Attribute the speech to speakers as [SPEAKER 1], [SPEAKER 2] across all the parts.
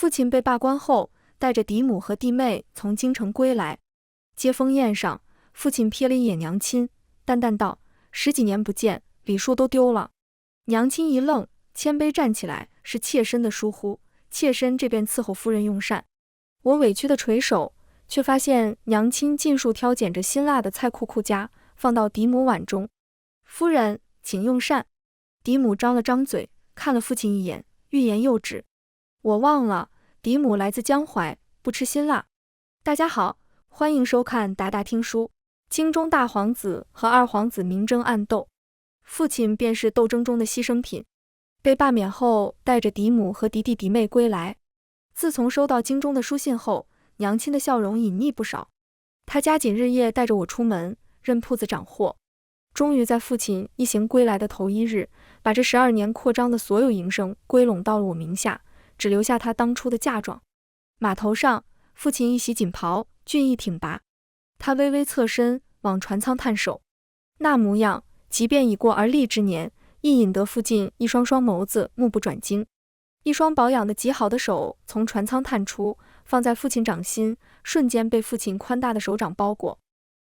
[SPEAKER 1] 父亲被罢官后，带着嫡母和弟妹从京城归来。接风宴上，父亲瞥了一眼娘亲，淡淡道：“10几年不见，礼数都丢了。”娘亲一愣，谦卑站起来：“是妾身的疏忽，妾身这便伺候夫人用膳。”我委屈的垂手，却发现娘亲尽数挑拣着辛辣的菜库库夹，放到嫡母碗中。夫人，请用膳。嫡母张了张嘴，看了父亲一眼，欲言又止。我忘了，嫡母来自江淮，不吃辛辣。大家好，欢迎收看达达听书。京中大皇子和二皇子明争暗斗，父亲便是斗争中的牺牲品。被罢免后，带着嫡母和嫡弟嫡妹归来。自从收到京中的书信后，娘亲的笑容隐匿不少。她加紧日夜带着我出门，任铺子掌货。终于在父亲一行归来的头一日，把这12年扩张的所有营生归拢到了我名下，只留下他当初的嫁妆。码头上，父亲一袭锦袍，俊逸挺拔。他微微侧身往船舱探手，那模样，即便已过而立之年，亦引得父亲一双双眸子目不转睛。一双保养得极好的手从船舱探出，放在父亲掌心，瞬间被父亲宽大的手掌包裹。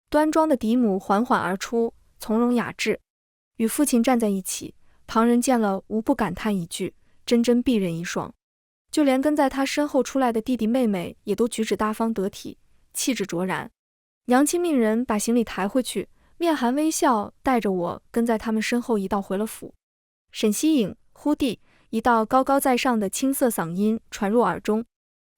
[SPEAKER 1] 端庄的嫡母缓缓而出，从容雅致，与父亲站在一起，旁人见了无不感叹一句：真璧人一双。就连跟在他身后出来的弟弟妹妹也都举止大方得体，气质卓然。娘亲命人把行李抬回去，面含微笑，带着我跟在他们身后一道回了府。沈西影，忽地，一道高高在上的青涩嗓音传入耳中。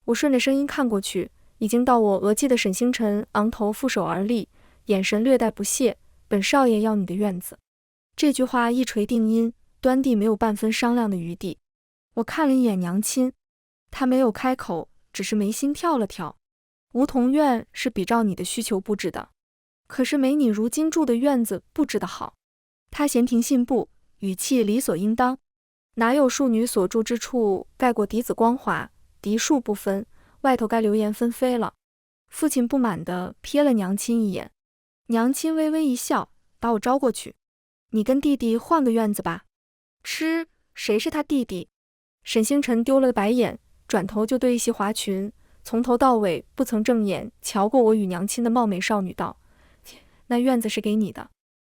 [SPEAKER 1] 我顺着声音看过去，已经到我额际的沈星辰昂头负手而立，眼神略带不屑：本少爷要你的院子。这句话一锤定音，端地没有半分商量的余地。我看了一眼娘亲，她没有开口，只是眉心跳了跳。梧桐院是比照你的需求布置的，可是没你如今住的院子布置的好。她闲庭信步，语气理所应当。哪有庶女所住之处盖过嫡子光华，嫡庶不分，外头该流言纷飞了。父亲不满地瞥了娘亲一眼，娘亲微微一笑，把我招过去：你跟弟弟换个院子吧。吃，谁是他弟弟？沈星辰丢了白眼，转头就对一袭华裙，从头到尾不曾正眼瞧过我与娘亲的貌美少女道：那院子是给你的。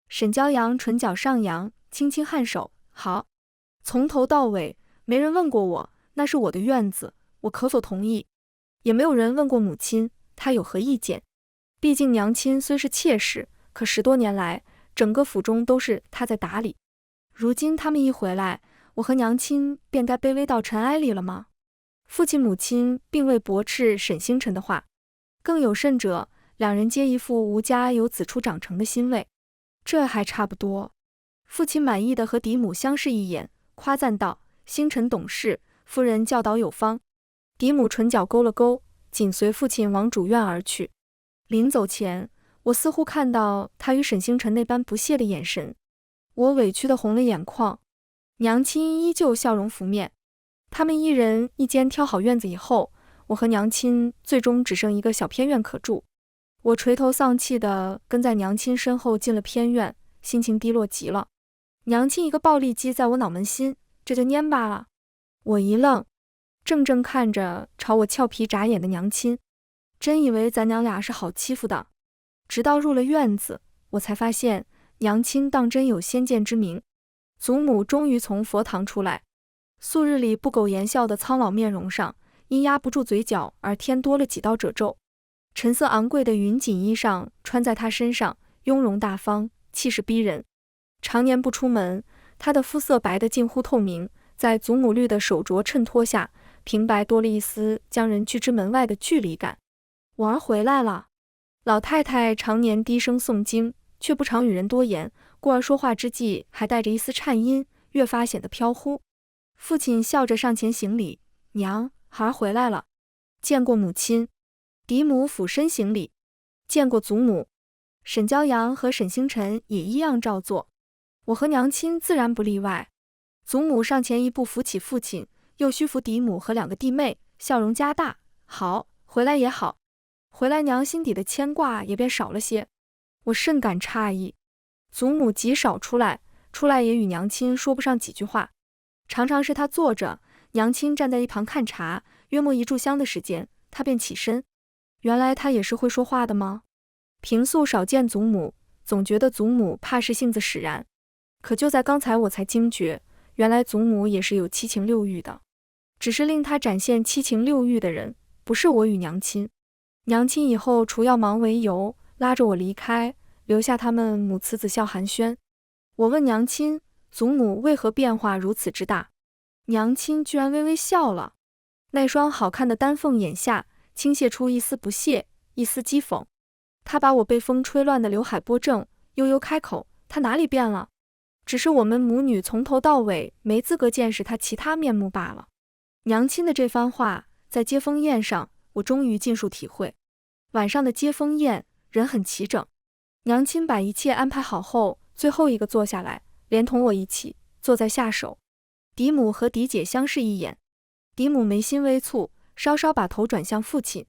[SPEAKER 1] 沈骄阳唇角上扬，轻轻颔首：好。从头到尾没人问过我，那是我的院子，我可否同意？也没有人问过母亲，她有何意见？毕竟娘亲虽是妾室，可10多年来，整个府中都是她在打理。如今他们一回来，我和娘亲便该卑微到尘埃里了吗？父亲母亲并未驳斥沈星辰的话，更有甚者，两人皆一副吴家由子出长成的欣慰。这还差不多。父亲满意的和嫡母相视一眼，夸赞道：星辰懂事，夫人教导有方。嫡母唇角勾了勾，紧随父亲往主院而去。临走前，我似乎看到他与沈星辰那般不屑的眼神，我委屈的红了眼眶。娘亲依旧笑容拂面。他们一人一间挑好院子以后，我和娘亲最终只剩一个小偏院可住。我垂头丧气地跟在娘亲身后进了偏院，心情低落极了。娘亲一个暴力击在我脑门心，这就蔫巴了。我一愣，怔怔看着朝我俏皮眨眼的娘亲，真以为咱娘俩是好欺负的。直到入了院子，我才发现娘亲当真有先见之明。祖母终于从佛堂出来，素日里不苟言笑的苍老面容上，因压不住嘴角而添多了几道褶皱。陈色昂贵的云锦衣裳穿在她身上，雍容大方，气势逼人。常年不出门，她的肤色白得近乎透明，在祖母绿的手镯衬托下，平白多了一丝将人拒之门外的距离感。我儿回来了。老太太常年低声诵经，却不常与人多言，故而说话之际还带着一丝颤音，越发显得飘忽。父亲笑着上前行礼：娘，孩儿回来了。见过母亲。嫡母俯身行礼：见过祖母。沈骄阳和沈星辰也一样照做。我和娘亲自然不例外。祖母上前一步扶起父亲，又虚扶嫡母和2个弟妹，笑容加大：好，回来也好。回来娘心底的牵挂也便少了些。我甚感诧异。祖母极少出来也与娘亲说不上几句话，常常是她坐着，娘亲站在一旁看茶，约莫1炷香的时间，她便起身。原来她也是会说话的吗？平素少见祖母，总觉得祖母怕是性子使然，可就在刚才我才惊觉，原来祖母也是有七情六欲的，只是令她展现七情六欲的人，不是我与娘亲。娘亲以后除要忙为由，拉着我离开，留下他们母慈子孝寒暄。我问娘亲，祖母为何变化如此之大？娘亲居然微微笑了，那双好看的丹凤眼下倾泻出一丝不屑，一丝讥讽。她把我被风吹乱的刘海拨正，悠悠开口，她哪里变了？只是我们母女从头到尾没资格见识她其他面目罢了。娘亲的这番话，在接风宴上，我终于尽数体会。晚上的接风宴，人很齐整。娘亲把一切安排好后，最后一个坐下来，连同我一起坐在下手。嫡母和嫡姐相视一眼，嫡母眉心微蹙，稍稍把头转向父亲。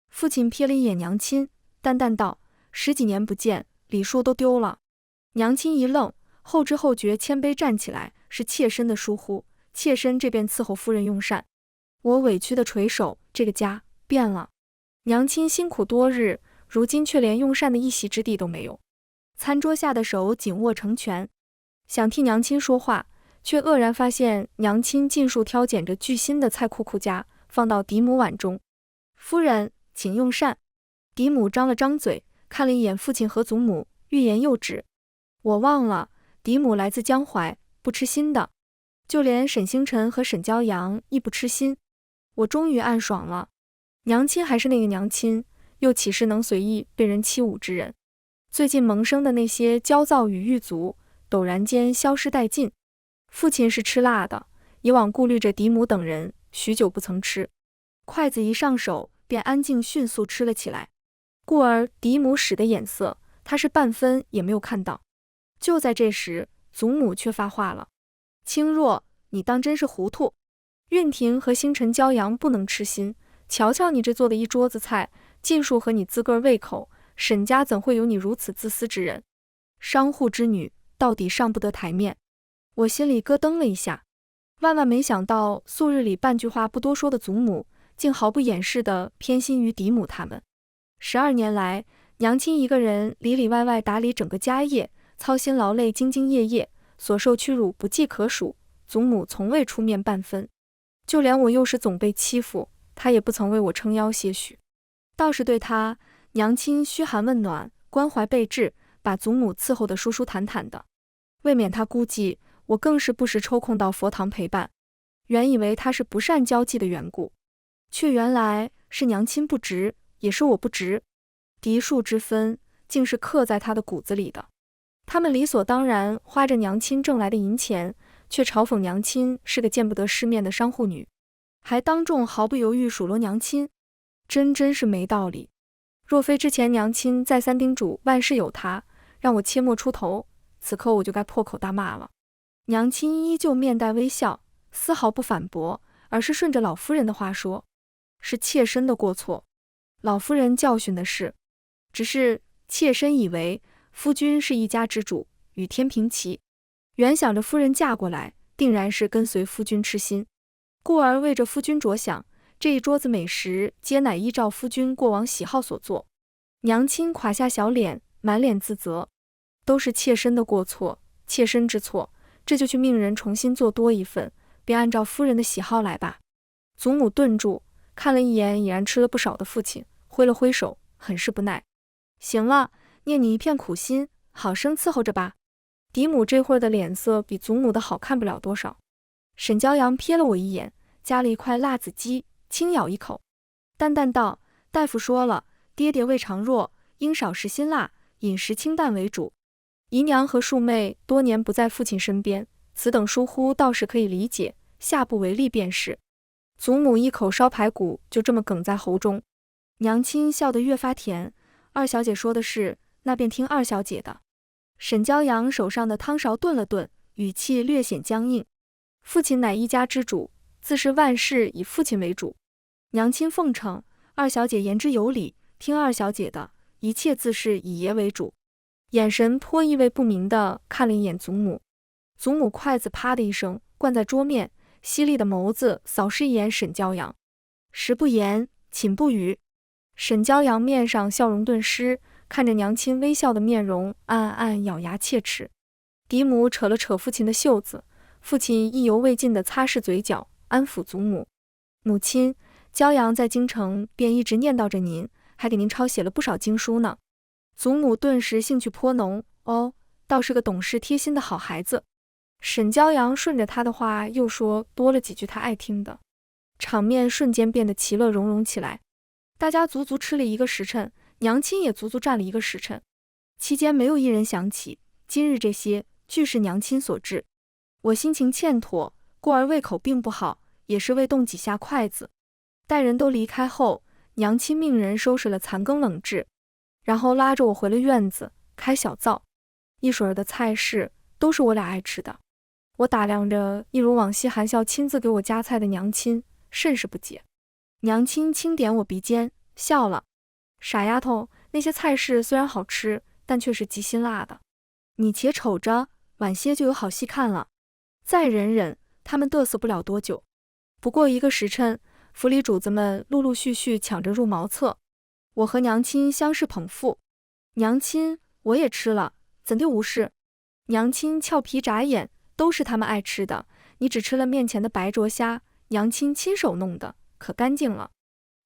[SPEAKER 1] 父亲瞥了一眼娘亲，淡淡道：“10几年不见，礼数都丢了。”娘亲一愣，后知后觉，谦卑站起来：“是妾身的疏忽，妾身这边伺候夫人用膳。”我委屈的垂首，这个家变了。娘亲辛苦多日，如今却连用膳的一席之地都没有。餐桌下的手紧握成拳，想替娘亲说话，却愕然发现娘亲尽数挑拣着巨新的菜库库夹，放到嫡母碗中。夫人，请用膳。嫡母张了张嘴，看了一眼父亲和祖母，欲言又止。我忘了，嫡母来自江淮，不吃新的，就连沈星辰和沈骄阳亦不吃新。我终于暗爽了，娘亲还是那个娘亲，又岂是能随意被人欺侮之人？最近萌生的那些焦躁与郁卒，陡然间消失殆尽。父亲是吃辣的，以往顾虑着嫡母等人，许久不曾吃，筷子一上手，便安静迅速吃了起来。故而嫡母使的眼色，他是半分也没有看到。就在这时，祖母却发话了：“青若，你当真是糊涂？运婷和星辰骄阳不能吃新，瞧瞧你这做的一桌子菜，尽数合你自个儿胃口，沈家怎会有你如此自私之人？商户之女，到底上不得台面。”我心里咯噔了一下，万万没想到素日里半句话不多说的祖母，竟毫不掩饰地偏心于嫡母他们。12年来，娘亲一个人里里外外打理整个家业，操心劳累，兢兢业业，所受屈辱不计可数，祖母从未出面半分。就连我幼时总被欺负，她也不曾为我撑腰些许，倒是对她娘亲嘘寒问暖，关怀备至，把祖母伺候得舒舒坦坦的。未免她估计我更是不时抽空到佛堂陪伴，原以为她是不善交际的缘故，却原来是娘亲不值，也是我不值。嫡庶之分，竟是刻在她的骨子里的。他们理所当然花着娘亲挣来的银钱，却嘲讽娘亲是个见不得世面的商户女，还当众毫不犹豫数落娘亲，真是没道理。若非之前娘亲再三叮嘱万事有她，让我切莫出头，此刻我就该破口大骂了。娘亲依旧面带微笑，丝毫不反驳，而是顺着老夫人的话说：“是妾身的过错。老夫人教训的是，只是妾身以为夫君是一家之主，与天平齐，原想着夫人嫁过来，定然是跟随夫君吃新，故而为着夫君着想，这一桌子美食皆乃依照夫君过往喜好所做。”娘亲垮下小脸，满脸自责，都是妾身的过错，妾身之错，这就去命人重新做多一份，便按照夫人的喜好来吧。祖母顿住，看了一眼已然吃了不少的父亲，挥了挥手，很是不耐：“行了，念你一片苦心，好生伺候着吧。”嫡母这会儿的脸色比祖母的好看不了多少。沈骄阳瞥了我一眼，夹了一块辣子鸡，轻咬一口，淡淡道：“大夫说了，爹爹胃肠弱，应少食辛辣，饮食清淡为主。姨娘和庶妹多年不在父亲身边，此等疏忽倒是可以理解，下不为例便是。”祖母一口烧排骨就这么哽在喉中。娘亲笑得越发甜：“二小姐说的是，那便听二小姐的。”沈骄阳手上的汤勺顿了顿，语气略显僵硬：“父亲乃一家之主，自是万事以父亲为主。娘亲奉承，二小姐言之有理，听二小姐的，一切自是以爷为主。”眼神颇意味不明地看了一眼祖母。祖母筷子啪的一声灌在桌面，犀利的眸子扫视一眼沈骄阳，食不言，寝不语。沈骄阳面上笑容顿失，看着娘亲微笑的面容，暗暗咬牙切齿。嫡母扯了扯父亲的袖子，父亲意犹未尽地擦拭嘴角，安抚祖母：“母亲，骄阳在京城便一直念叨着您，还给您抄写了不少经书呢。”祖母顿时兴趣颇浓：“哦，倒是个懂事贴心的好孩子。”沈骄阳顺着他的话又说多了几句他爱听的，场面瞬间变得其乐融融起来。大家足足吃了1个时辰，娘亲也足足站了1个时辰，期间没有一人想起今日这些俱是娘亲所致。我心情欠妥，故而胃口并不好，也是未动几下筷子。待人都离开后，娘亲命人收拾了残羹冷炙，然后拉着我回了院子，开小灶，一水儿的菜式都是我俩爱吃的。我打量着一如往昔含笑亲自给我夹菜的娘亲，甚是不解。娘亲轻点我鼻尖，笑了：“傻丫头，那些菜式虽然好吃，但却是极辛辣的。你且瞅着，晚些就有好戏看了。再忍忍，他们嘚瑟不了多久。”不过1个时辰，府里主子们陆陆续续抢着入茅厕，我和娘亲相视捧腹。娘亲，我也吃了，怎地无事？娘亲俏皮眨眼，都是他们爱吃的，你只吃了面前的白灼虾，娘亲亲手弄的，可干净了。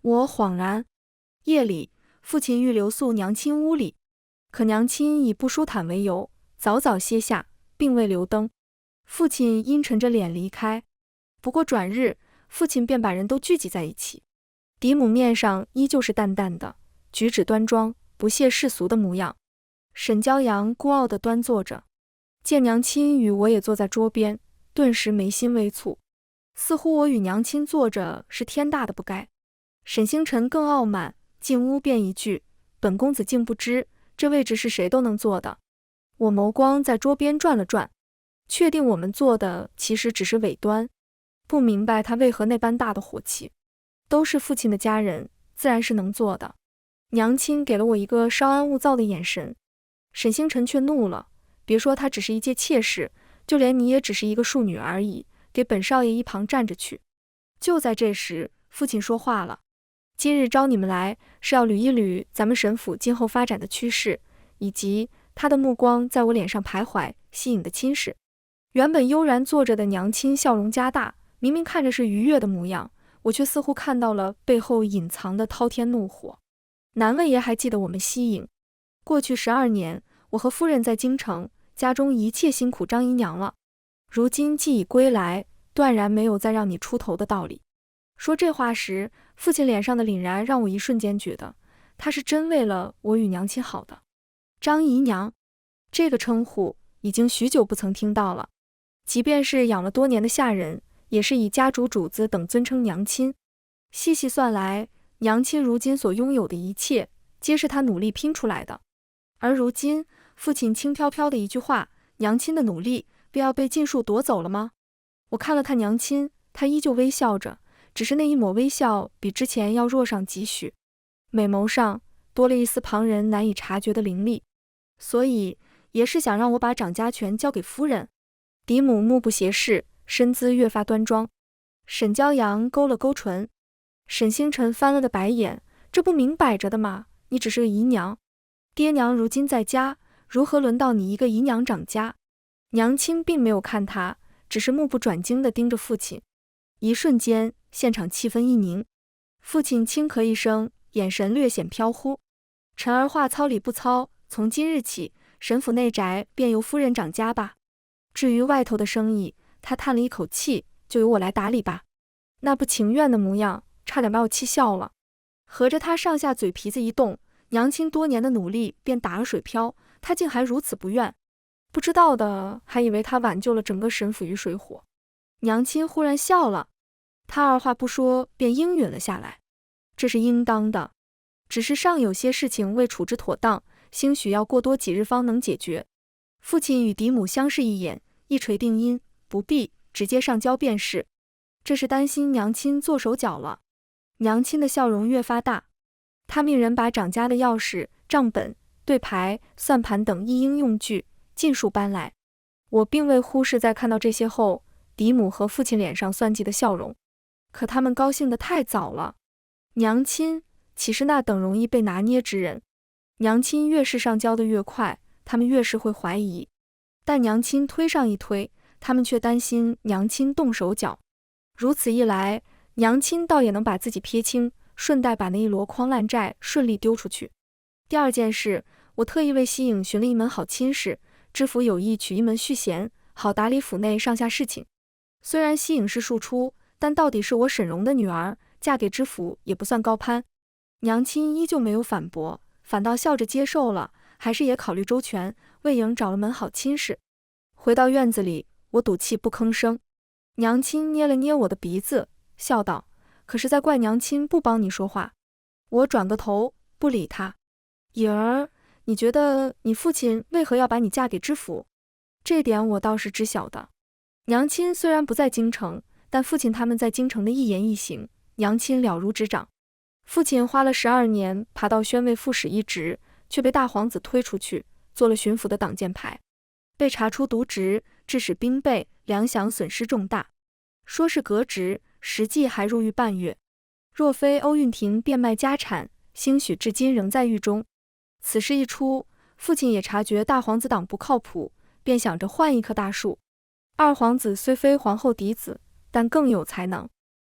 [SPEAKER 1] 我恍然。夜里，父亲欲留宿娘亲屋里，可娘亲以不舒坦为由，早早歇下，并未留灯。父亲阴沉着脸离开。不过转日，父亲便把人都聚集在一起。嫡母面上依旧是淡淡的，举止端庄，不屑世俗的模样。沈骄阳孤傲地端坐着，见娘亲与我也坐在桌边，顿时眉心微蹙，似乎我与娘亲坐着是天大的不该。沈星辰更傲慢，进屋便一句：“本公子竟不知，这位置是谁都能坐的。”我眸光在桌边转了转，确定我们坐的其实只是尾端，不明白他为何那般大的火气。都是父亲的家人，自然是能坐的。娘亲给了我一个稍安勿躁的眼神，沈星辰却怒了：“别说他只是一介妾室，就连你也只是一个庶女而已，给本少爷一旁站着去。”就在这时，父亲说话了：“今日招你们来，是要捋一捋咱们沈府今后发展的趋势，以及他的目光在我脸上徘徊吸引的亲事。”原本悠然坐着的娘亲笑容加大，明明看着是愉悦的模样，我却似乎看到了背后隐藏的滔天怒火。难为爷还记得我们西营过去12年，我和夫人在京城，家中一切辛苦张姨娘了，如今既已归来，断然没有再让你出头的道理。说这话时，父亲脸上的凛然让我一瞬间觉得他是真为了我与娘亲好的。张姨娘这个称呼已经许久不曾听到了，即便是养了多年的下人，也是以家主主子等尊称娘亲。细细算来，娘亲如今所拥有的一切，皆是她努力拼出来的。而如今父亲轻飘飘的一句话，娘亲的努力便要被尽数夺走了吗？我看了看娘亲，她依旧微笑着，只是那一抹微笑比之前要弱上几许，美眸上多了一丝旁人难以察觉的凌厉。所以也是想让我把掌家权交给夫人。嫡母目不斜视，身姿越发端庄。沈骄阳勾了勾唇。沈星辰翻了个白眼，这不明摆着的吗？你只是个姨娘，爹娘如今在家，如何轮到你一个姨娘掌家？娘亲并没有看他，只是目不转睛地盯着父亲。一瞬间，现场气氛一凝。父亲轻咳一声，眼神略显飘忽。臣儿话糙理不糙，从今日起，沈府内宅便由夫人掌家吧。至于外头的生意，他叹了一口气，就由我来打理吧。那不情愿的模样，差点把我气笑了。合着他上下嘴皮子一动，娘亲多年的努力便打了水漂，他竟还如此不愿。不知道的还以为他挽救了整个沈府于水火。娘亲忽然笑了，他二话不说便应允了下来。这是应当的，只是尚有些事情未处置妥当，兴许要过多几日方能解决。父亲与嫡母相视一眼，一锤定音：不必，直接上交便是。这是担心娘亲做手脚了。娘亲的笑容越发大，她命人把掌家的钥匙、账本、对牌、算盘等一应用具尽数搬来。我并未忽视，在看到这些后，嫡母和父亲脸上算计的笑容。可他们高兴得太早了。娘亲岂是那等容易被拿捏之人？娘亲越是上交的越快，他们越是会怀疑。但娘亲推上一推，他们却担心娘亲动手脚。如此一来，娘亲倒也能把自己撇清，顺带把那一箩筐烂债顺利丢出去。第二件事，我特意为西影寻了一门好亲事，知府有意娶一门续弦，好打理府内上下事情。虽然西影是庶出，但到底是我沈荣的女儿，嫁给知府也不算高攀。娘亲依旧没有反驳，反倒笑着接受了，还是也考虑周全，为影找了门好亲事。回到院子里，我赌气不吭声。娘亲捏了捏我的鼻子，笑道：“可是在怪娘亲不帮你说话。”我转个头不理她。影儿，你觉得你父亲为何要把你嫁给知府？这点我倒是知晓的。娘亲虽然不在京城，但父亲他们在京城的一言一行，娘亲了如指掌。父亲花了12年爬到宣慰副使一职，却被大皇子推出去，做了巡抚的挡箭牌，被查出渎职，致使兵备粮饷损失重大。说是革职，实际还入狱半月。若非欧运亭变卖家产，兴许至今仍在狱中。此事一出，父亲也察觉大皇子党不靠谱，便想着换一棵大树。二皇子虽非皇后嫡子，但更有才能。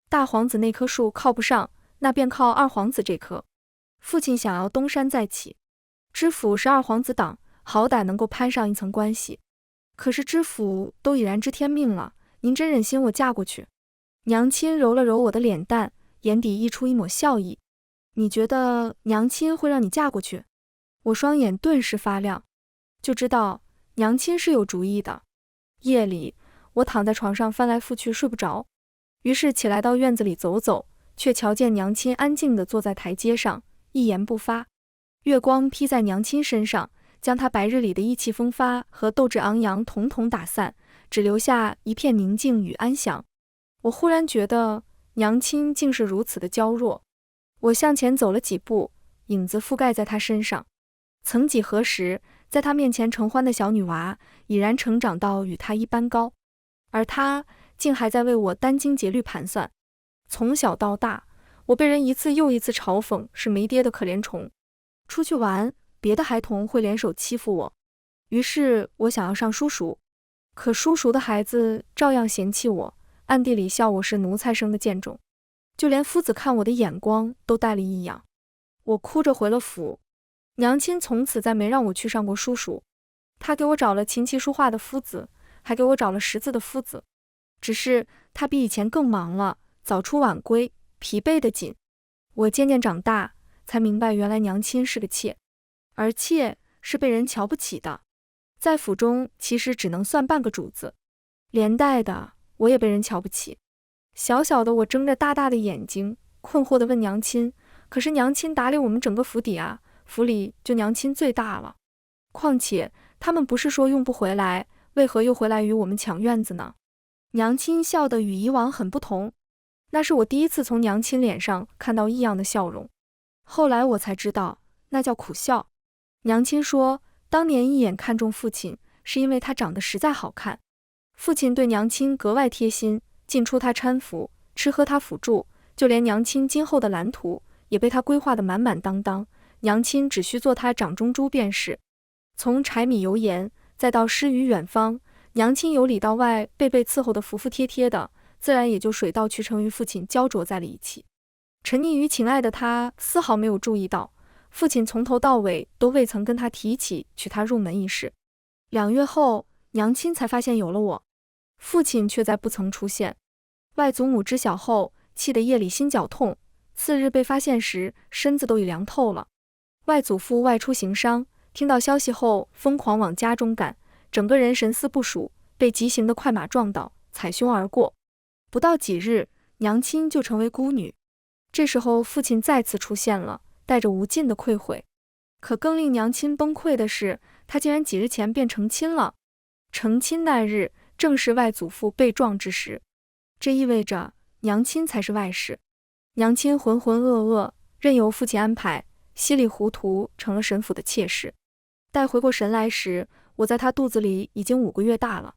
[SPEAKER 1] 大皇子那棵树靠不上，那便靠二皇子这棵。父亲想要东山再起。知府是二皇子党，好歹能够攀上一层关系。可是知府都已然知天命了，您真忍心我嫁过去？娘亲揉了揉我的脸蛋，眼底溢出一抹笑意。你觉得娘亲会让你嫁过去？我双眼顿时发亮，就知道娘亲是有主意的。夜里，我躺在床上翻来覆去睡不着，于是起来到院子里走走，却瞧见娘亲安静地坐在台阶上，一言不发。月光披在娘亲身上，将她白日里的意气风发和斗志昂扬统统打散，只留下一片宁静与安详。我忽然觉得娘亲竟是如此的娇弱。我向前走了几步，影子覆盖在她身上。曾几何时，在她面前承欢的小女娃，已然成长到与她一般高，而她竟还在为我殚精竭虑盘算。从小到大，我被人一次又一次嘲讽是没爹的可怜虫。出去玩，别的孩童会联手欺负我，于是我想要上叔塾，可叔塾的孩子照样嫌弃我，暗地里笑我是奴才生的贱种，就连夫子看我的眼光都带了异样。我哭着回了府。娘亲从此再没让我去上过书塾，她给我找了琴棋书画的夫子，还给我找了识字的夫子。只是她比以前更忙了，早出晚归，疲惫得紧。我渐渐长大，才明白原来娘亲是个妾，而妾是被人瞧不起的，在府中其实只能算半个主子，连带的我也被人瞧不起。小小的我睁着大大的眼睛，困惑地问娘亲：可是娘亲打理我们整个府邸啊，府里就娘亲最大了，况且他们不是说用不回来，为何又回来与我们抢院子呢？娘亲笑得与以往很不同，那是我第一次从娘亲脸上看到异样的笑容。后来我才知道，那叫苦笑。娘亲说，当年一眼看中父亲，是因为他长得实在好看。父亲对娘亲格外贴心，进出他搀扶，吃喝他辅助，就连娘亲今后的蓝图也被他规划得满满当当。娘亲只需做他掌中珠便是。从柴米油盐，再到诗与远方，娘亲由里到外被伺候得服服帖帖的，自然也就水到渠成与父亲焦灼在了一起。沉溺于情爱的他丝毫没有注意到，父亲从头到尾都未曾跟他提起娶她入门一事。2月后，娘亲才发现有了我，父亲却再不曾出现。外祖母知晓后，气得夜里心绞痛，次日被发现时，身子都已凉透了。外祖父外出行商，听到消息后疯狂往家中赶，整个人神思不属，被急行的快马撞倒，踩胸而过。不到几日，娘亲就成为孤女。这时候父亲再次出现了，带着无尽的愧悔。可更令娘亲崩溃的是，他竟然几日前便成亲了。成亲那日正是外祖父被撞之时，这意味着娘亲才是外室。娘亲浑浑噩噩，任由父亲安排，稀里糊涂成了沈府的妾室。待回过神来时，我在他肚子里已经5个月大了。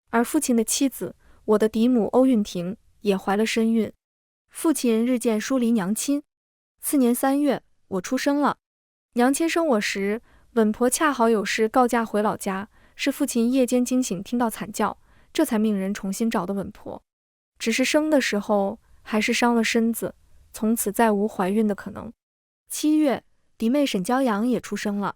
[SPEAKER 1] 而父亲的妻子，我的嫡母欧韵婷也怀了身孕。父亲日渐疏离娘亲。次年3月，我出生了。娘亲生我时，稳婆恰好有事告假回老家，是父亲夜间惊醒听到惨叫，这才命人重新找的稳婆。只是生的时候还是伤了身子，从此再无怀孕的可能。7月，嫡妹沈骄阳也出生了。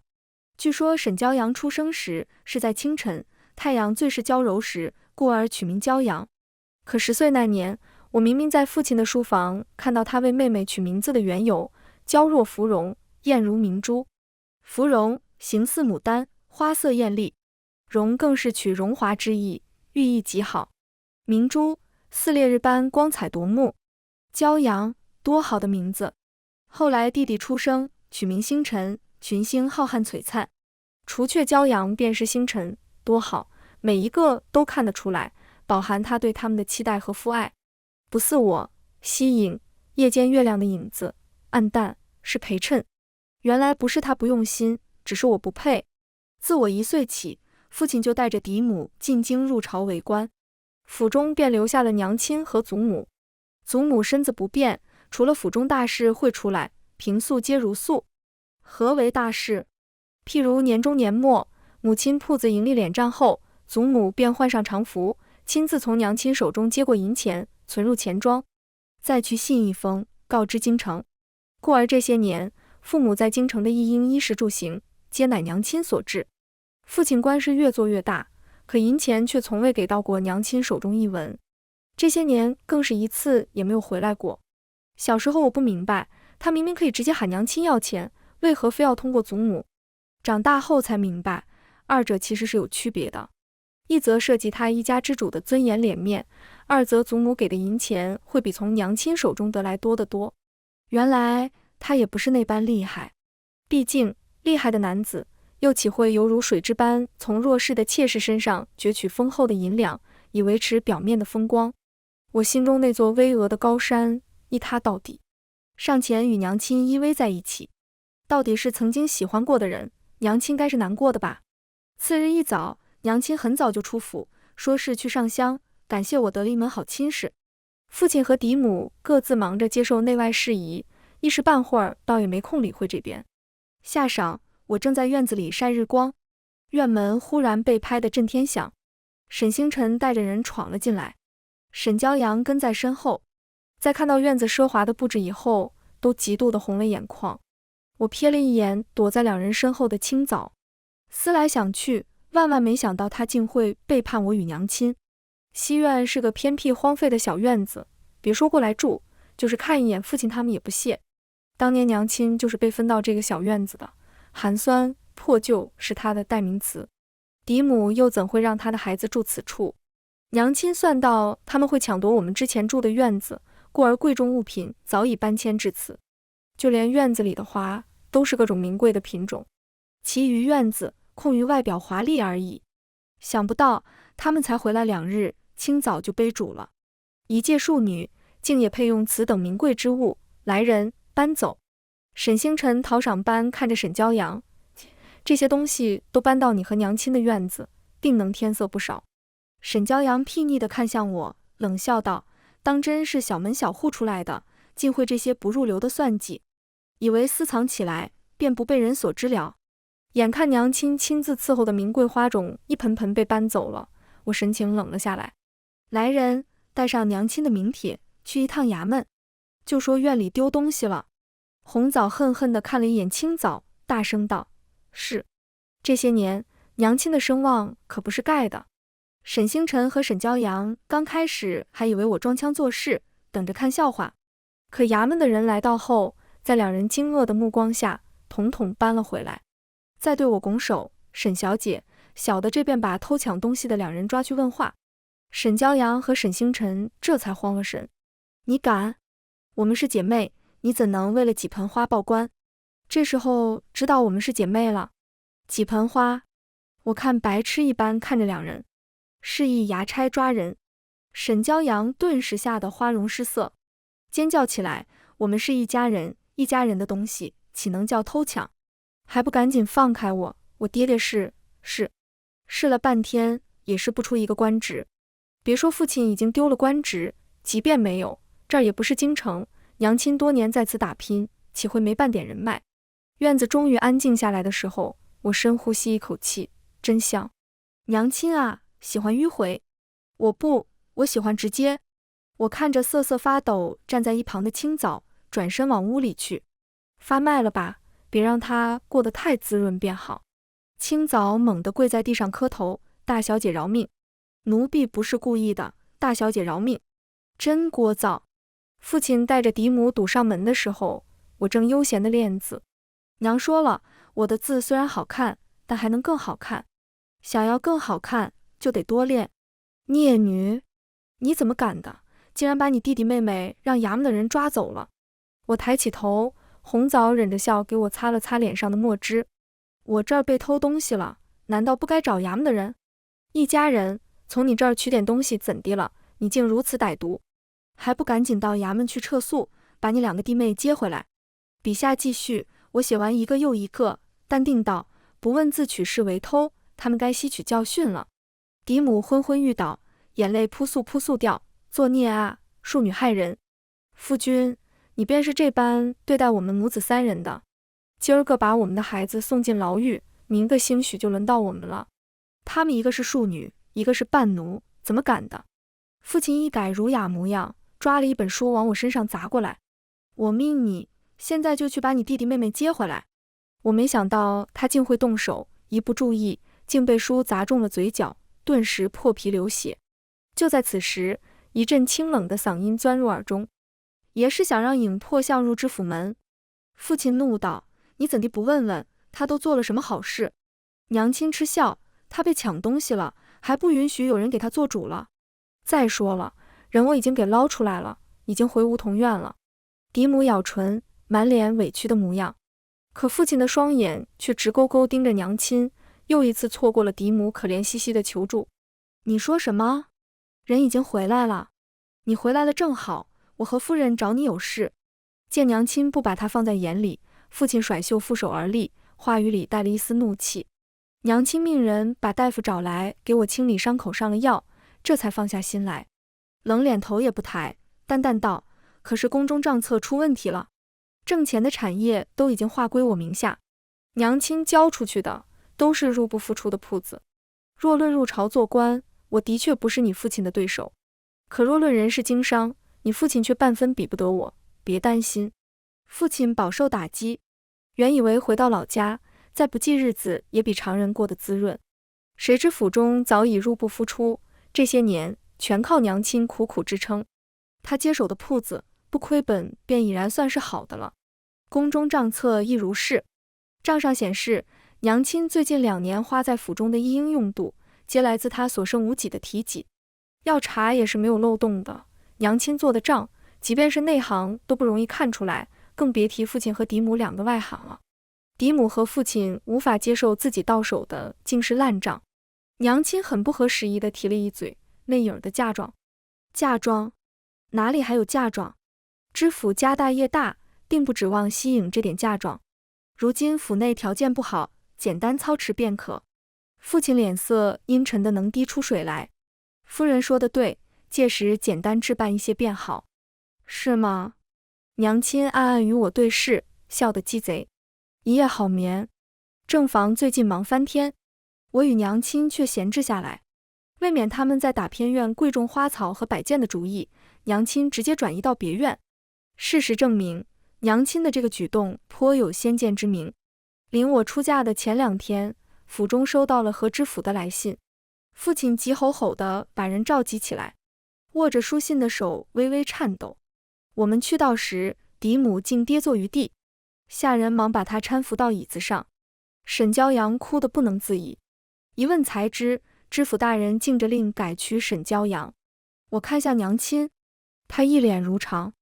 [SPEAKER 1] 据说沈骄阳出生时是在清晨，太阳最是娇柔时，故而取名骄阳。可10岁那年，我明明在父亲的书房看到他为妹妹取名字的缘由：娇若芙蓉，艳如明珠。芙蓉形似牡丹，花色艳丽；蓉更是取荣华之意，寓意极好。明珠似烈日般光彩夺目。骄阳，多好的名字！后来弟弟出生，取名星辰，群星浩瀚璀璨。除却骄阳便是星辰，多好，每一个都看得出来，饱含他对他们的期待和父爱。不似我，吸引夜间月亮的影子，暗淡，是陪衬。原来不是他不用心，只是我不配。自我1岁起，父亲就带着嫡母进京入朝为官，府中便留下了娘亲和祖母。祖母身子不便，除了府中大事会出来，平素皆如素。何为大事？譬如年中年末，母亲铺子盈利敛账后，祖母便换上常服，亲自从娘亲手中接过银钱，存入钱庄，再去信一封，告知京城。故而这些年，父母在京城的一应衣食住行，皆乃娘亲所致。父亲官是越做越大，可银钱却从未给到过娘亲手中一文。这些年更是一次也没有回来过。小时候我不明白，他明明可以直接喊娘亲要钱，为何非要通过祖母？长大后才明白，二者其实是有区别的。一则涉及他一家之主的尊严脸面，二则祖母给的银钱会比从娘亲手中得来多得多。原来他也不是那般厉害，毕竟厉害的男子又岂会犹如水蛭般从弱势的妾室身上攫取丰厚的银两，以维持表面的风光。我心中那座巍峨的高山一塌到底。上前与娘亲依偎在一起，到底是曾经喜欢过的人，娘亲该是难过的吧。次日一早，娘亲很早就出府，说是去上香，感谢我得了一门好亲事。父亲和嫡母各自忙着接受内外事宜，一时半会儿倒也没空理会这边。下晌，我正在院子里晒日光，院门忽然被拍得震天响，沈星辰带着人闯了进来，沈骄阳跟在身后。在看到院子奢华的布置以后，都极度的红了眼眶。我瞥了一眼躲在两人身后的青枣，思来想去，万万没想到他竟会背叛我与娘亲。西院是个偏僻荒废的小院子，别说过来住，就是看一眼父亲他们也不屑。当年娘亲就是被分到这个小院子的，寒酸破旧是她的代名词。嫡母又怎会让她的孩子住此处？娘亲算到他们会抢夺我们之前住的院子，故而贵重物品早已搬迁至此，就连院子里的花都是各种名贵的品种，其余院子空于外表华丽而已。想不到他们才回来2日，清早就悲主了。一介庶女，竟也配用此等名贵之物，来人，搬走。沈星辰讨赏般看着沈骄阳，这些东西都搬到你和娘亲的院子，定能添色不少。沈骄阳睥睨地看向我，冷笑道，当真是小门小户出来的，竟会这些不入流的算计，以为私藏起来便不被人所知了。眼看娘亲亲自伺候的名贵花种一盆盆被搬走了，我神情冷了下来。来人，带上娘亲的名帖，去一趟衙门，就说院里丢东西了。红枣恨恨地看了一眼青枣，大声道，是。这些年娘亲的声望可不是盖的。沈星辰和沈骄阳刚开始还以为我装腔作势，等着看笑话，可衙门的人来到后，在两人惊愕的目光下，统统搬了回来，再对我拱手，沈小姐，小的这便把偷抢东西的两人抓去问话。沈骄阳和沈星辰这才慌了神，你敢？我们是姐妹，你怎能为了几盆花报官？这时候知道我们是姐妹了。几盆花？我看白痴一般看着两人，示意衙差抓人。沈骄阳顿时吓得花容失色，尖叫起来，我们是一家人，一家人的东西岂能叫偷抢？还不赶紧放开我！我爹爹试了半天也是不出一个官职。别说父亲已经丢了官职，即便没有，这儿也不是京城，娘亲多年在此打拼，岂会没半点人脉？院子终于安静下来的时候，我深呼吸一口气，真香。娘亲啊，喜欢迂回。我不，我喜欢直接。我看着瑟瑟发抖站在一旁的青枣，转身往屋里去。发卖了吧，别让它过得太滋润便好。青枣猛地跪在地上磕头，大小姐饶命。奴婢不是故意的，大小姐饶命。真聒噪。父亲带着嫡母堵上门的时候，我正悠闲地练字。娘说了，我的字虽然好看，但还能更好看。想要更好看，就得多练。孽女，你怎么敢的？竟然把你弟弟妹妹让衙门的人抓走了。我抬起头，红枣忍着笑给我擦了擦脸上的墨汁。我这儿被偷东西了，难道不该找衙门的人？一家人从你这儿取点东西怎地了？你竟如此歹毒，还不赶紧到衙门去撤诉，把你2个弟妹接回来。笔下继续，我写完一个又一个，淡定道：不问自取是为偷，他们该吸取教训了。嫡母昏昏欲倒，眼泪扑簌扑簌掉。作孽啊，庶女害人！夫君，你便是这般对待我们母子3人的。今儿个把我们的孩子送进牢狱，明个兴许就轮到我们了。他们一个是庶女，一个是伴奴，怎么敢的？父亲一改儒雅模样，抓了一本书往我身上砸过来。我命你，现在就去把你弟弟妹妹接回来。我没想到他竟会动手，一不注意，竟被书砸中了嘴角，顿时破皮流血。就在此时，一阵清冷的嗓音钻入耳中：爷是想让影破相入知府门？父亲怒道：你怎地不问问，他都做了什么好事？娘亲嗤笑：他被抢东西了，还不允许有人给他做主了。再说了，人我已经给捞出来了，已经回梧桐院了。嫡母咬唇，满脸委屈的模样。可父亲的双眼却直勾勾盯着娘亲，又一次错过了嫡母可怜兮兮的求助。你说什么？人已经回来了。你回来了正好，我和夫人找你有事。见娘亲不把他放在眼里，父亲甩袖负手而立，话语里带了一丝怒气。娘亲命人把大夫找来，给我清理伤口上了药，这才放下心来。冷脸头也不抬，淡淡道：可是宫中账册出问题了，挣钱的产业都已经划归我名下，娘亲交出去的都是入不敷出的铺子。若论入朝做官，我的确不是你父亲的对手，可若论人事经商，你父亲却半分比不得我。别担心。父亲饱受打击，原以为回到老家，再不济日子也比常人过得滋润，谁知府中早已入不敷出，这些年全靠娘亲苦苦支撑。他接手的铺子不亏本，便已然算是好的了。宫中账册亦如是，账上显示，娘亲最近2年花在府中的一应用度，皆来自他所剩无几的提己。要查也是没有漏洞的，娘亲做的账，即便是内行都不容易看出来，更别提父亲和嫡母2个外行了。嫡母和父亲无法接受自己到手的竟是烂账。娘亲很不合时宜地提了一嘴那影儿的嫁妆。嫁妆？哪里还有嫁妆？知府家大业大，定不指望吸引这点嫁妆。如今府内条件不好，简单操持便可。父亲脸色阴沉的能滴出水来。夫人说的对，届时简单置办一些便好。是吗？娘亲暗暗与我对视，笑得鸡贼。一夜好眠。正房最近忙翻天，我与娘亲却闲置下来。为免他们在打偏院贵重花草和摆件的主意，娘亲直接转移到别院。事实证明，娘亲的这个举动颇有先见之明。临我出嫁的前2天，府中收到了何知府的来信。父亲急吼吼地把人召集起来，握着书信的手微微颤抖。我们去到时，嫡母竟跌坐于地，下人忙把她搀扶到椅子上。沈骄阳哭得不能自已，一问才知，知府大人竟着令改娶沈骄阳。我看向娘亲，她一脸如常。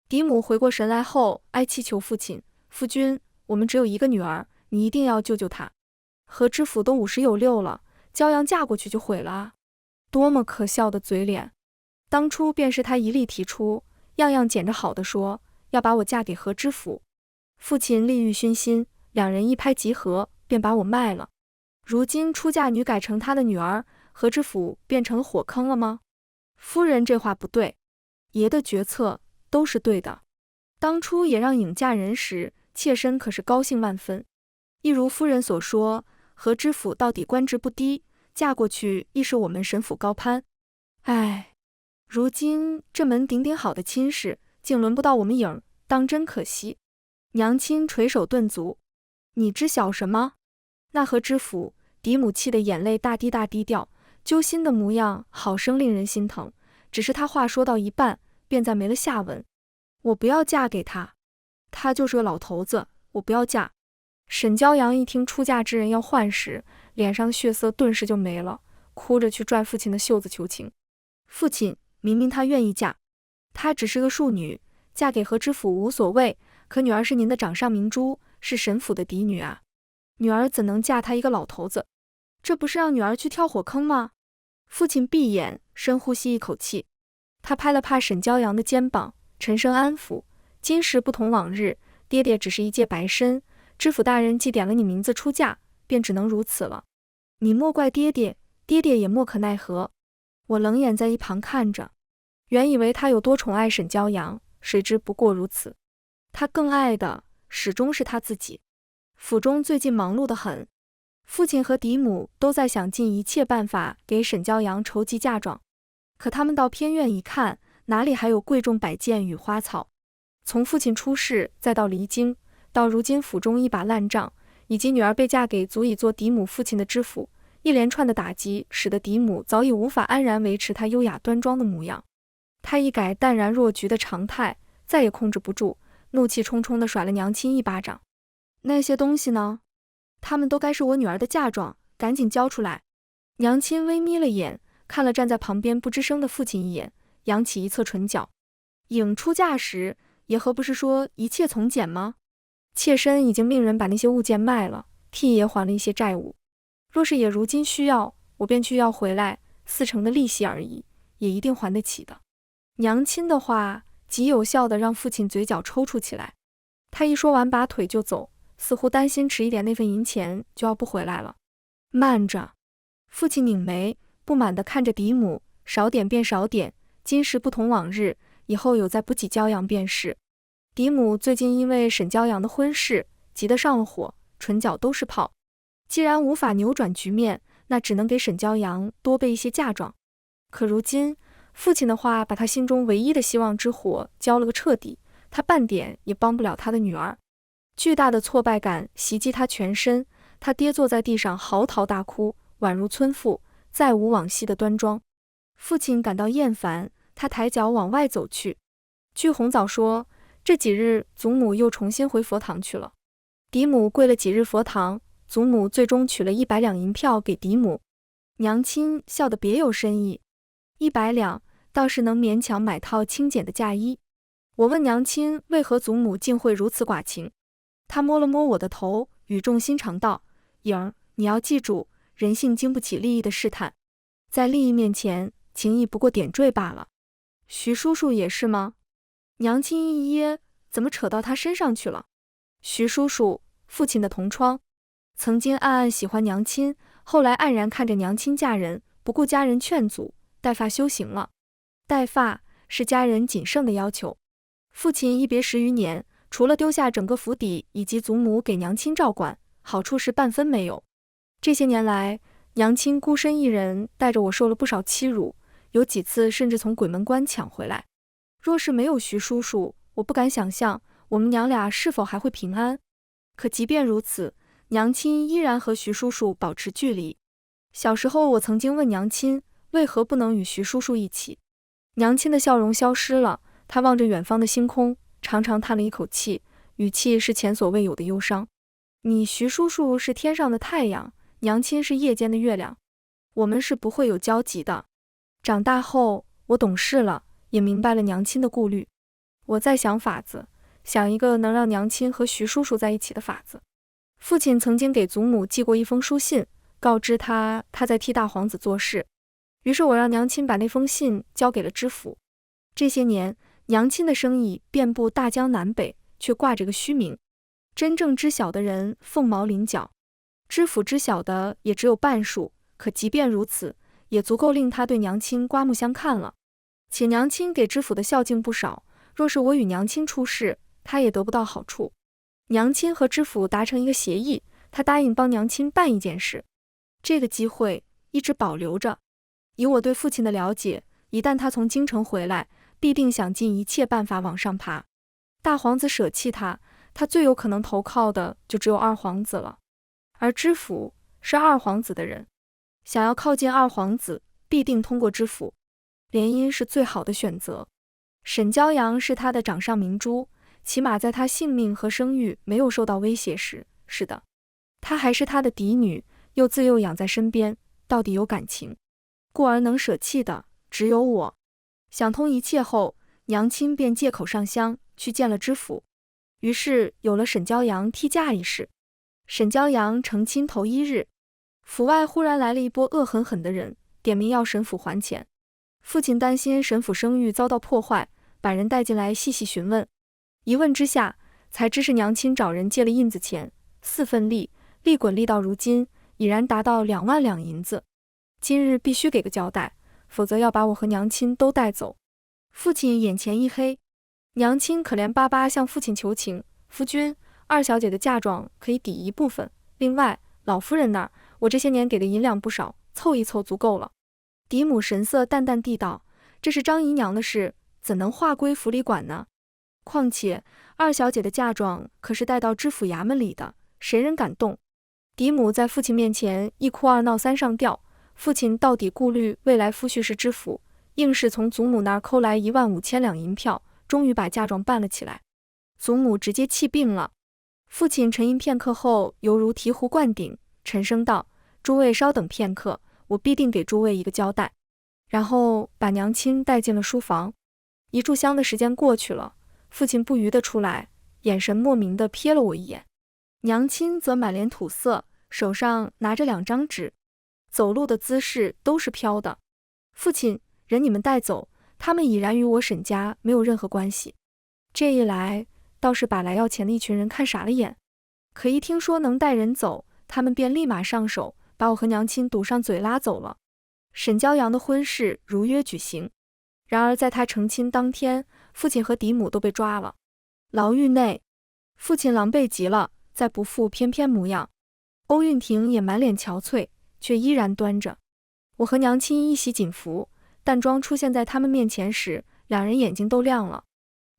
[SPEAKER 1] 嫡母回过神来后，哀泣求父亲：夫君，我们只有一个女儿，你一定要救救她。何知府都50有6了，骄阳嫁过去就毁了啊！多么可笑的嘴脸！当初便是他一力提出，样样捡着好的说，要把我嫁给何知府。父亲利欲熏心，2人一拍即合，便把我卖了。如今出嫁女改成他的女儿，何知府变成了火坑了吗？夫人这话不对，爷的决策都是对的。当初也让颖嫁人时，妾身可是高兴万分。一如夫人所说，何知府到底官职不低，嫁过去亦是我们沈府高攀。唉，如今这门顶顶好的亲事，竟轮不到我们颖，当真可惜。娘亲垂手顿足，你知晓什么？那何知府，嫡母气得眼泪大滴大滴掉，揪心的模样好生令人心疼。只是他话说到一半，便再没了下文。我不要嫁给他，他就是个老头子，我不要嫁。沈骄阳一听出嫁之人要换时，脸上的血色顿时就没了，哭着去拽父亲的袖子求情。父亲，明明她愿意嫁，她只是个庶女，嫁给何知府无所谓，可女儿是您的掌上明珠，是沈府的嫡女啊，女儿怎能嫁他一个老头子？这不是让女儿去跳火坑吗？父亲闭眼，深呼吸一口气，他拍了拍沈骄阳的肩膀，沉声安抚：今时不同往日，爹爹只是一介白身，知府大人既点了你名字出嫁，便只能如此了。你莫怪爹爹，爹爹也莫可奈何。我冷眼在一旁看着，原以为他有多宠爱沈骄阳，谁知不过如此。他更爱的始终是他自己。府中最近忙碌得很，父亲和嫡母都在想尽一切办法给沈骄阳筹集嫁妆，可他们到偏院一看，哪里还有贵重摆件与花草？从父亲出事，再到离京，到如今府中一把烂账，以及女儿被嫁给足以做嫡母父亲的知府，一连串的打击使得嫡母早已无法安然维持她优雅端庄的模样。她一改淡然若菊的常态，再也控制不住，怒气冲冲地甩了娘亲一巴掌。那些东西呢？他们都该是我女儿的嫁妆，赶紧交出来。娘亲微眯了眼，看了站在旁边不吱声的父亲一眼，扬起一侧唇角。颖出嫁时，爷何不是说一切从简吗？妾身已经命人把那些物件卖了，替爷还了一些债务。若是爷如今需要，我便去要回来，4成的利息而已，也一定还得起的。娘亲的话极有效地让父亲嘴角抽搐起来。他一说完拔腿就走，似乎担心迟一点那份银钱就要不回来了。慢着！父亲拧眉，不满地看着嫡母，少点便少点，今时不同往日，以后有再补给骄阳便是。嫡母最近因为沈骄阳的婚事急得上了火，唇角都是泡。既然无法扭转局面，那只能给沈骄阳多备一些嫁妆。可如今父亲的话把他心中唯一的希望之火浇了个彻底，他半点也帮不了他的女儿。巨大的挫败感袭击他全身，他跌坐在地上嚎啕大哭，宛如村妇，再无往昔的端庄。父亲感到厌烦，他抬脚往外走去。据红枣说，这几日祖母又重新回佛堂去了。嫡母跪了几日佛堂，祖母最终取了100两银票给嫡母。娘亲笑得别有深意，100两倒是能勉强买套轻简的嫁衣。我问娘亲为何祖母竟会如此寡情，她摸了摸我的头，语重心长道：颖儿，你要记住，人性经不起利益的试探，在利益面前，情义不过点缀罢了。徐叔叔也是吗？娘亲一噎，怎么扯到他身上去了？徐叔叔，父亲的同窗，曾经暗暗喜欢娘亲，后来黯然看着娘亲嫁人，不顾家人劝阻，带发修行了。带发是家人仅剩的要求。父亲一别10余年，除了丢下整个府邸以及祖母给娘亲照管，好处是半分没有。这些年来，娘亲孤身一人带着我受了不少欺辱，有几次甚至从鬼门关抢回来。若是没有徐叔叔，我不敢想象我们娘俩是否还会平安。可即便如此，娘亲依然和徐叔叔保持距离。小时候我曾经问娘亲，为何不能与徐叔叔一起？娘亲的笑容消失了，她望着远方的星空，长长叹了一口气，语气是前所未有的忧伤。你徐叔叔是天上的太阳，娘亲是夜间的月亮，我们是不会有交集的。长大后，我懂事了，也明白了娘亲的顾虑。我在想法子，想一个能让娘亲和徐叔叔在一起的法子。父亲曾经给祖母寄过一封书信，告知他在替大皇子做事。于是我让娘亲把那封信交给了知府。这些年，娘亲的生意遍布大江南北，却挂着个虚名。真正知晓的人凤毛麟角，知府知晓的也只有半数。可即便如此，也足够令他对娘亲刮目相看了。且娘亲给知府的孝敬不少，若是我与娘亲出事，他也得不到好处。娘亲和知府达成一个协议，他答应帮娘亲办一件事，这个机会一直保留着。以我对父亲的了解，一旦他从京城回来，必定想尽一切办法往上爬。大皇子舍弃他，他最有可能投靠的就只有二皇子了。而知府是二皇子的人，想要靠近二皇子，必定通过知府。联姻是最好的选择。沈骄阳是他的掌上明珠，起码在他性命和声誉没有受到威胁时，是的。她还是他的嫡女，又自幼养在身边，到底有感情，故而能舍弃的只有我。想通一切后，娘亲便借口上香去见了知府，于是有了沈骄阳替嫁一事。沈骄阳成亲头一日，府外忽然来了一波恶狠狠的人，点名要沈府还钱。父亲担心沈府声誉遭到破坏，把人带进来细细询问。一问之下，才知是娘亲找人借了印子钱，4份利，利滚利到如今，已然达到2万两银子。今日必须给个交代，否则要把我和娘亲都带走。父亲眼前一黑，娘亲可怜巴巴向父亲求情：夫君，二小姐的嫁妆可以抵一部分，另外老夫人那儿我这些年给的银两不少，凑一凑足够了。嫡母神色淡淡地道：这是张姨娘的事，怎能划归府里管呢？况且二小姐的嫁妆可是带到知府衙门里的，谁人敢动？嫡母在父亲面前一哭二闹三上吊，父亲到底顾虑未来夫婿是知府，硬是从祖母那儿抠来15000两银票，终于把嫁妆办了起来。祖母直接气病了。父亲沉吟片刻后，犹如醍醐灌顶，沉声道：诸位稍等片刻，我必定给诸位一个交代。然后把娘亲带进了书房。一炷香的时间过去了，父亲不余地出来，眼神莫名地瞥了我一眼。娘亲则满脸土色，手上拿着2张纸，走路的姿势都是飘的。父亲，人你们带走，他们已然与我沈家没有任何关系。这一来，倒是把来要钱的一群人看傻了眼。可一听说能带人走，他们便立马上手，把我和娘亲堵上嘴拉走了。沈骄阳的婚事如约举行，然而在他成亲当天，父亲和嫡母都被抓了。牢狱内，父亲狼狈极了，再不复翩翩模样。欧韵婷也满脸憔悴，却依然端着。我和娘亲一袭锦服，淡妆出现在他们面前时，两人眼睛都亮了。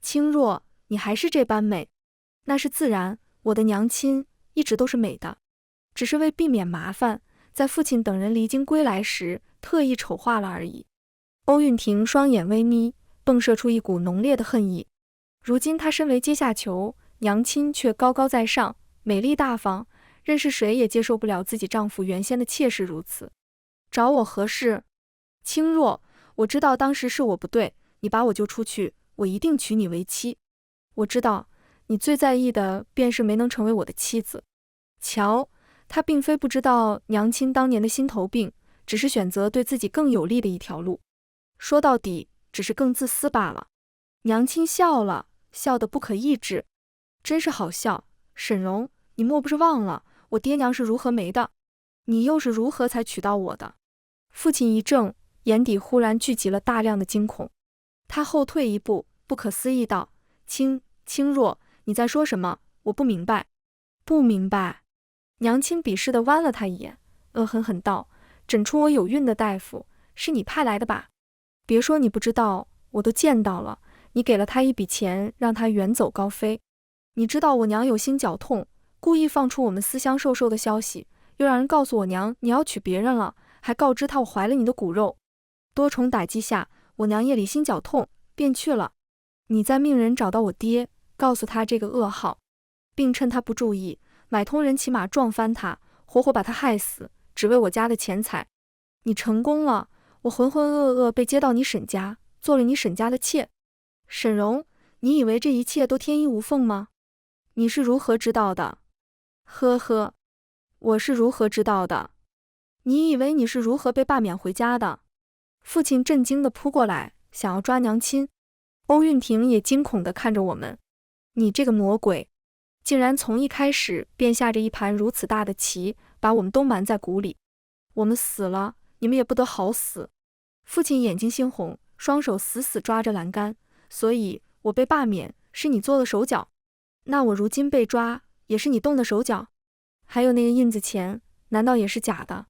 [SPEAKER 1] 青若，你还是这般美。那是自然，我的娘亲一直都是美的，只是为避免麻烦，在父亲等人离京归来时，特意丑化了而已。欧韵婷双眼微眯，迸射出一股浓烈的恨意。如今她身为阶下囚，娘亲却高高在上，美丽大方，认识谁也接受不了自己丈夫原先的妾室如此。找我何事？青若，我知道当时是我不对，你把我救出去，我一定娶你为妻。我知道，你最在意的便是没能成为我的妻子。瞧，他并非不知道娘亲当年的心头病，只是选择对自己更有利的一条路。说到底，只是更自私罢了。娘亲笑了，笑得不可抑制，真是好笑。沈荣，你莫不是忘了我爹娘是如何没的？你又是如何才娶到我的？父亲一怔，眼底忽然聚集了大量的惊恐。他后退一步，不可思议道：青若，你在说什么？我不明白。不明白。娘亲鄙视地剜了他一眼，恶狠狠道：诊出我有孕的大夫是你派来的吧？别说你不知道，我都见到了，你给了他一笔钱，让他远走高飞。你知道我娘有心绞痛，故意放出我们思乡受受的消息，又让人告诉我娘你要娶别人了，还告知她我怀了你的骨肉。多重打击下，我娘夜里心绞痛，便去了。你再命人找到我爹，告诉他这个噩耗，并趁他不注意，买通人骑马撞翻他，活活把他害死，只为我家的钱财。你成功了，我浑浑噩噩被接到你沈家，做了你沈家的妾。沈荣，你以为这一切都天衣无缝吗？你是如何知道的？呵呵，我是如何知道的？你以为你是如何被罢免回家的？父亲震惊地扑过来，想要抓娘亲。欧韵婷也惊恐地看着我们。你这个魔鬼，竟然从一开始便下着一盘如此大的棋，把我们都瞒在鼓里。我们死了，你们也不得好死。父亲眼睛猩红，双手死死抓着栏杆，所以我被罢免是你做的手脚。那我如今被抓，也是你动的手脚？还有那个印子钱，难道也是假的？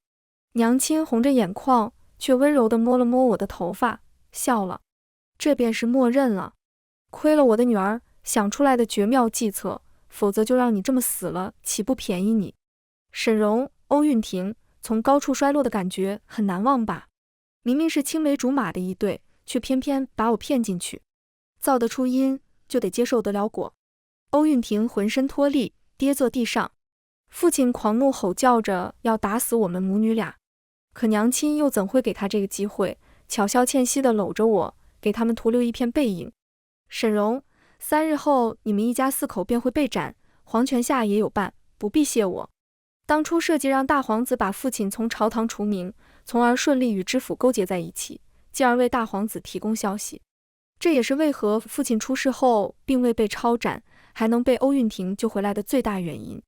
[SPEAKER 1] 娘亲红着眼眶，却温柔地摸了摸我的头发，笑了。这便是默认了。亏了我的女儿想出来的绝妙计策，否则就让你这么死了，岂不便宜你？沈荣、欧韵婷从高处摔落的感觉很难忘吧？明明是青梅竹马的一对，却偏偏把我骗进去。造得出因，就得接受得了果。欧韵婷浑身脱力，跌坐地上。父亲狂怒吼叫着要打死我们母女俩，可娘亲又怎会给他这个机会，巧笑倩兮地搂着我，给他们徒留一片背影。沈荣，3日后你们一家4口便会被斩，黄泉下也有伴，不必谢我。当初设计让大皇子把父亲从朝堂除名，从而顺利与知府勾结在一起，进而为大皇子提供消息。这也是为何父亲出事后并未被抄斩，还能被欧韵婷救回来的最大原因。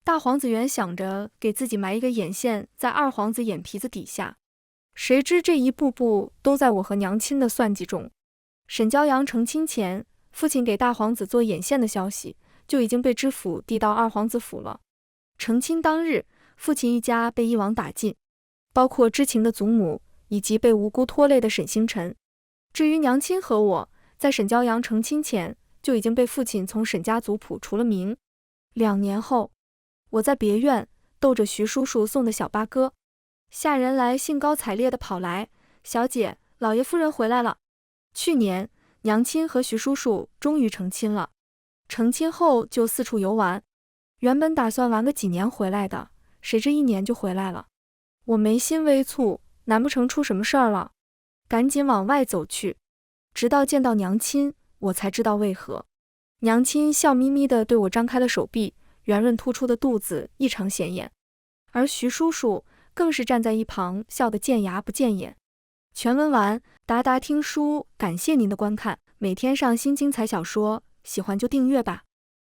[SPEAKER 1] 大皇子原想着给自己埋一个眼线在二皇子眼皮子底下，谁知这一步步都在我和娘亲的算计中。沈骄阳成亲前，父亲给大皇子做眼线的消息就已经被知府递到二皇子府了。成亲当日，父亲一家被一网打尽，包括知情的祖母以及被无辜拖累的沈星辰。至于娘亲和我，在沈骄阳成亲前就已经被父亲从沈家族谱除了名。2年后，我在别院逗着徐叔叔送的小八哥，下人来兴高采烈地跑来：“小姐，老爷夫人回来了。”去年，娘亲和徐叔叔终于成亲了。成亲后就四处游玩，原本打算玩个几年回来的，谁知1年就回来了。我眉心微蹙，难不成出什么事儿了？赶紧往外走去，直到见到娘亲，我才知道为何。娘亲笑眯眯地对我张开了手臂，圆润突出的肚子异常显眼，而徐叔叔更是站在一旁，笑得见牙不见眼。全文完，达达听书，感谢您的观看，每天上新精彩小说，喜欢就订阅吧。